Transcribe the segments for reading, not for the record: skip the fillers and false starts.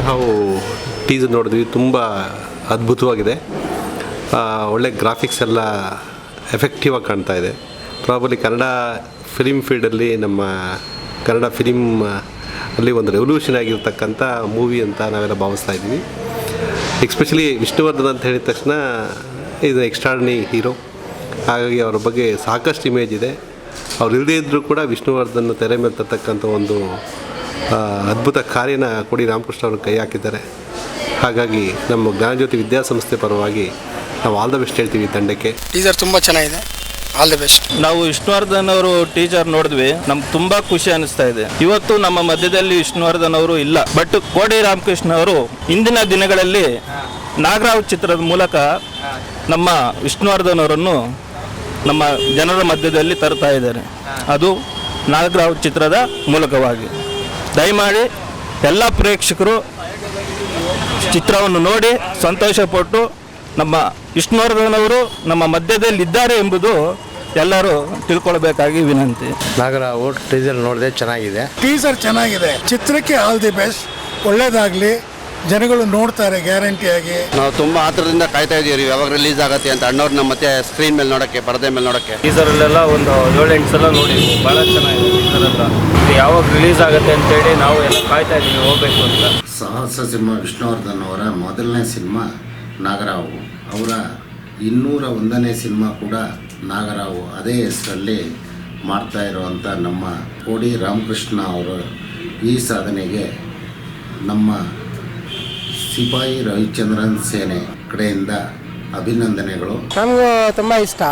ನಾವು ಟೀಸರ್ ನೋಡಿದ್ವಿ, ತುಂಬ ಅದ್ಭುತವಾಗಿದೆ. ಒಳ್ಳೆ ಗ್ರಾಫಿಕ್ಸ್ ಎಲ್ಲ ಎಫೆಕ್ಟಿವ್ ಆಗಿ ಕಾಣ್ತಾ ಇದೆ. ಪ್ರಾಬಲಿ ಕನ್ನಡ ಫಿಲಿಮ್ ಫೀಲ್ಡಲ್ಲಿ, ನಮ್ಮ ಕನ್ನಡ ಫಿಲಿಮ್ ಅಲ್ಲಿ ಒಂದು ರೆವಲ್ಯೂಷನ್ ಆಗಿರ್ತಕ್ಕಂಥ ಮೂವಿ ಅಂತ ನಾವೆಲ್ಲ ಭಾವಿಸ್ತಾ ಇದ್ದೀವಿ. ಎಕ್ಸ್ಪೆಷಲಿ ವಿಷ್ಣುವರ್ಧನ್ ಅಂತ ಹೇಳಿದ ತಕ್ಷಣ ಇದು ಎಕ್ಸ್ಟ್ರಾರ್ಡಿನರಿ ಹೀರೋ. ಹಾಗಾಗಿ ಅವ್ರ ಬಗ್ಗೆ ಸಾಕಷ್ಟು ಇಮೇಜ್ ಇದೆ. ಅವ್ರು ಇಲ್ಲದೇ ಇದ್ದರೂ ಕೂಡ ವಿಷ್ಣುವರ್ಧನ್ ತೆರೆ ಮೇಲೆ ತರ್ತಕ್ಕಂಥ ಒಂದು ಅದ್ಭುತ ಕಾರ್ಯನ ಕೊಡಿ ರಾಮಕೃಷ್ಣ ಅವರು ಕೈ ಹಾಕಿದ್ದಾರೆ. ಹಾಗಾಗಿ ನಮ್ಮ ಜ್ಞಾನಜ್ಯೋತಿ ವಿದ್ಯಾಸಂಸ್ಥೆ ಪರವಾಗಿ ನಾವು ಆಲ್ ದ ಬೆಸ್ಟ್ ಹೇಳ್ತೀವಿ ತಂಡಕ್ಕೆ. ಟೀಸರ್ ತುಂಬ ಚೆನ್ನಾಗಿದೆ, ಆಲ್ ದಿ ಬೆಸ್ಟ್. ನಾವು ವಿಷ್ಣುವರ್ಧನ್ ಅವರು ಟೀಚರ್ ನೋಡಿದ್ವಿ, ನಮ್ಗೆ ತುಂಬ ಖುಷಿ ಅನಿಸ್ತಾ ಇದೆ. ಇವತ್ತು ನಮ್ಮ ಮಧ್ಯದಲ್ಲಿ ವಿಷ್ಣುವರ್ಧನ್ ಅವರು ಇಲ್ಲ, ಬಟ್ ಕೋಡಿ ರಾಮಕೃಷ್ಣ ಅವರು ಇಂದಿನ ದಿನಗಳಲ್ಲಿ ನಾಗರಾವ್ ಚಿತ್ರದ ಮೂಲಕ ನಮ್ಮ ವಿಷ್ಣುವರ್ಧನ್ ಅವರನ್ನು ನಮ್ಮ ಜನರ ಮಧ್ಯದಲ್ಲಿ ತರ್ತಾ ಇದ್ದಾರೆ. ಅದು ನಾಗರಾವ್ ಚಿತ್ರದ ಮೂಲಕವಾಗಿ ದಯಮಾಡಿ ಎಲ್ಲ ಪ್ರೇಕ್ಷಕರು ಚಿತ್ರವನ್ನು ನೋಡಿ ಸಂತೋಷಪಟ್ಟು ನಮ್ಮ ವಿಷ್ಣುವರ್ಧನ್ ಅವರು ನಮ್ಮ ಮಧ್ಯದಲ್ಲಿ ಇದ್ದಾರೆ ಎಂಬುದು ಎಲ್ಲರೂ ತಿಳ್ಕೊಳ್ಬೇಕಾಗಿ ವಿನಂತಿ. ನಾಗರಾವ್ ಟೀಸರ್ ನೋಡಿದೆ, ಚೆನ್ನಾಗಿದೆ. ಟೀಸರ್ ಚೆನ್ನಾಗಿದೆ. ಚಿತ್ರಕ್ಕೆ ಆಲ್ ದಿ ಬೆಸ್ಟ್, ಒಳ್ಳೇದಾಗಲಿ. ಜನಗಳು ನೋಡ್ತಾರೆ ಗ್ಯಾರಂಟಿಯಾಗಿ. ನಾವು ತುಂಬ ಆತರದಿಂದ ಕಾಯ್ತಾ ಇದ್ದೀವಿ ಯಾವಾಗ ರಿಲೀಸ್ ಆಗುತ್ತೆ ಅಂತ. ಅಣ್ಣವ್ರನ್ನ ಮತ್ತೆ ಸ್ಕ್ರೀನ್ ಮೇಲೆ ನೋಡೋಕ್ಕೆ, ಪರದೆ ಮೇಲೆ ನೋಡೋಕ್ಕೆ. ಟೀಸರಲ್ಲೆಲ್ಲ ಒಂದು 7-8 ಸಲ ನೋಡಿ, ಭಾಳ ಚೆನ್ನಾಗಿದೆ. ಟೀಸರೆಲ್ಲ ಯಾವಾಗ ರಿಲೀಸ್ ಆಗುತ್ತೆ ಅಂತೇಳಿ ನಾವು ಎಲ್ಲ ಕಾಯ್ತಾ ಇದ್ದೀವಿ ಹೋಗಬೇಕು ಅಂತ. ಸಾಹಸ ಸಿನಿಮಾ ವಿಷ್ಣುವರ್ಧನ್ ಅವರ ಮೊದಲನೇ ಸಿನಿಮಾ ನಾಗರಾವು. ಅವರ 201ನೇ ಸಿನಿಮಾ ಕೂಡ ನಾಗರಾವು. ಅದೇ ಹೆಸರಲ್ಲಿ ಮಾಡ್ತಾ ಇರುವಂಥ ನಮ್ಮ ಕೋಡಿ ರಾಮಕೃಷ್ಣ ಅವರು ಈ ಸಾಧನೆಗೆ ನಮ್ಮ ಸಿಪಾಯಿ ರವಿಚಂದ್ರನ್ ಸೇನೆ ಕಡೆಯಿಂದ ಅಭಿನಂದನೆಗಳು. ನಮಗೂ ತುಂಬ ಇಷ್ಟ,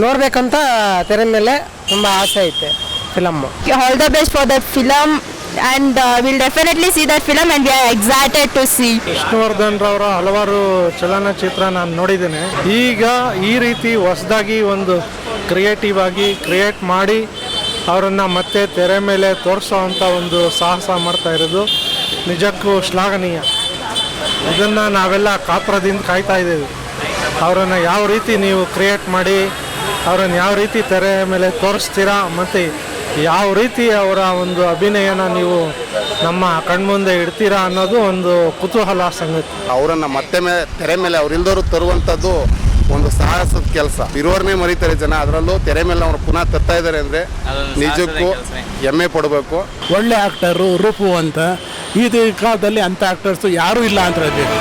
ನೋಡಬೇಕಂತ ತೆರೆ ಮೇಲೆ ತುಂಬ ಆಸೆ ಐತೆ film. All the best for that film and we'll definitely see that film and we are excited to see. Vishnuvardhan ರವರ ಹಲವಾರು ಚಲನಚಿತ್ರ ನಾನು ನೋಡಿದ್ದೇನೆ. ಈಗ ಈ ರೀತಿ ಹೊಸದಾಗಿ ಒಂದು ಕ್ರಿಯೇಟಿವ್ ಆಗಿ ಕ್ರಿಯೇಟ್ ಮಾಡಿ ಅವರನ್ನು ಮತ್ತೆ ತೆರೆ ಮೇಲೆ ತೋರಿಸೋವಂಥ ಒಂದು ಸಾಹಸ ಮಾಡ್ತಾ ಇರೋದು ನಿಜಕ್ಕೂ ಶ್ಲಾಘನೀಯ. ಇದನ್ನು ನಾವೆಲ್ಲ ಕಾತರದಿಂದ ಕಾಯ್ತಾ ಇದ್ದೇವೆ. ಅವರನ್ನು ಯಾವ ರೀತಿ ನೀವು ಕ್ರಿಯೇಟ್ ಮಾಡಿ ಅವರನ್ನು ಯಾವ ರೀತಿ ತೆರೆ ಮೇಲೆ ತೋರಿಸ್ತೀರಾ, ಮತ್ತು ಯಾವ ರೀತಿ ಅವರ ಒಂದು ಅಭಿನಯನ ನೀವು ನಮ್ಮ ಕಣ್ಮುಂದೆ ಇಡ್ತೀರಾ ಅನ್ನೋದು ಒಂದು ಕುತೂಹಲ ಸಂಗತಿ. ಅವರನ್ನು ಮತ್ತೆ ತೆರೆ ಮೇಲೆ ಅವ್ರಿಲ್ದವರು ತರುವಂಥದ್ದು ಒಂದು ಸಾಹಸದ ಕೆಲಸ. ಇರೋರ್ನೇ ಮರೀತಾರೆ ಜನ, ಅದರಲ್ಲೂ ತೆರೆ ಮೇಲೆ ಅವ್ರು ಪುನಃ ತರ್ತಾ ಇದ್ದಾರೆ ಅಂದರೆ ನಿಜಕ್ಕೂ ಹೆಮ್ಮೆ ಪಡಬೇಕು. ಒಳ್ಳೆ ಆ್ಯಕ್ಟರು ರೂಪು ಅಂತ. ಈ ಕಾಲದಲ್ಲಿ ಅಂಥ ಆ್ಯಕ್ಟರ್ಸು ಯಾರೂ ಇಲ್ಲ ಅಂತ ಹೇಳ್ಬೇಕು.